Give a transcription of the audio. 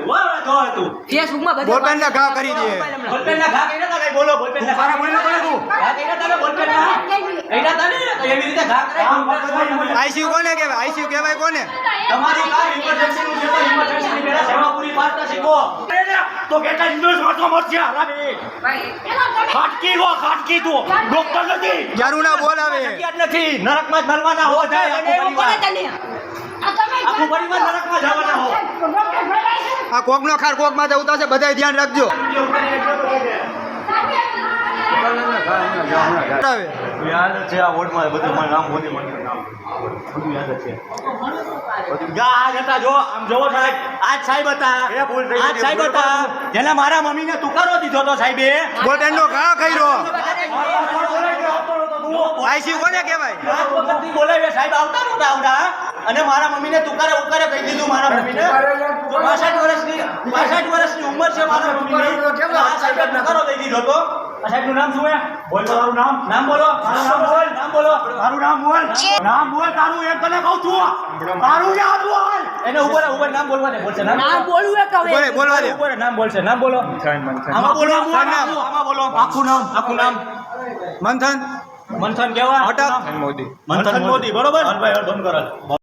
વાહ જો તું ફેસબુકમાં બધે બોલપેન ના ઘા કરી દે બોલપેન ના ઘા કઈના તા કઈ બોલો બોલપેન ના ઘા બોલ તું ઘા કઈના તા બોલપેન ના કઈના તા ને તો એવી રીતે ઘા કરે આઈસીયુ કોને કહેવાય આઈસીયુ કહેવાય કોને તમારું કામ ઇમરજન્સી નું છે તો ઇમરજન્સી ની પેલા સેવા પૂરી પાડતા શીખો તો કેટા ઇન્ડોસ મારતો મરશે હરામી ખાટકી તું ડોક્ટર નથી યારું ના બોલ આવે જગ્યા જ નથી નરકમાં જ મરવાના હો જાય આખું પરિવાર નરકમાં જવાના હો આ કોક નો ખાર કોક માથે ઉતારશે બધાય ધ્યાન રાખજો યાદ છે આ વોર્ડમાં બધું મારું નામ મોદી બધું યાદ છે આજ હતા જો આમ જોવો સાહેબ આજ સાહેબ હતા આજ સાહેબ હતા જેને મારા મમ્મીને તુકારો દીધો તો સાહેબે બોલપેન નો ઘા કર્યો આઈસીયુ કોને કહેવાય બોલાવે સાહેબ આવતા નહોતા આવડા અને મારા મમ્મીને તુકારે ઉકારે કહી દીધું મારા મમ્મીને તો 65 વર્ષની ઉંમર છે મારા મમ્મીની આ સાહેબે તુકારો દઈ દીધો તો આ સાહેબનું નામ શું હે બોલ મારું નામ બોલો નામ બોલો મારું નામ બોલ તારું એક તને કહું છું તારું નામ બોલ એને ઉપર નામ બોલવા દે બોલશે નામ બોલવું એક હવે બોલે બોલવા દે ઉપર નામ બોલશે નામ બોલો આમાં બોલો આમાં બોલો આખું નામ મંથન મંથન કેવા અટક મંથન મોદી બરોબર ભાઈ બંધ કરો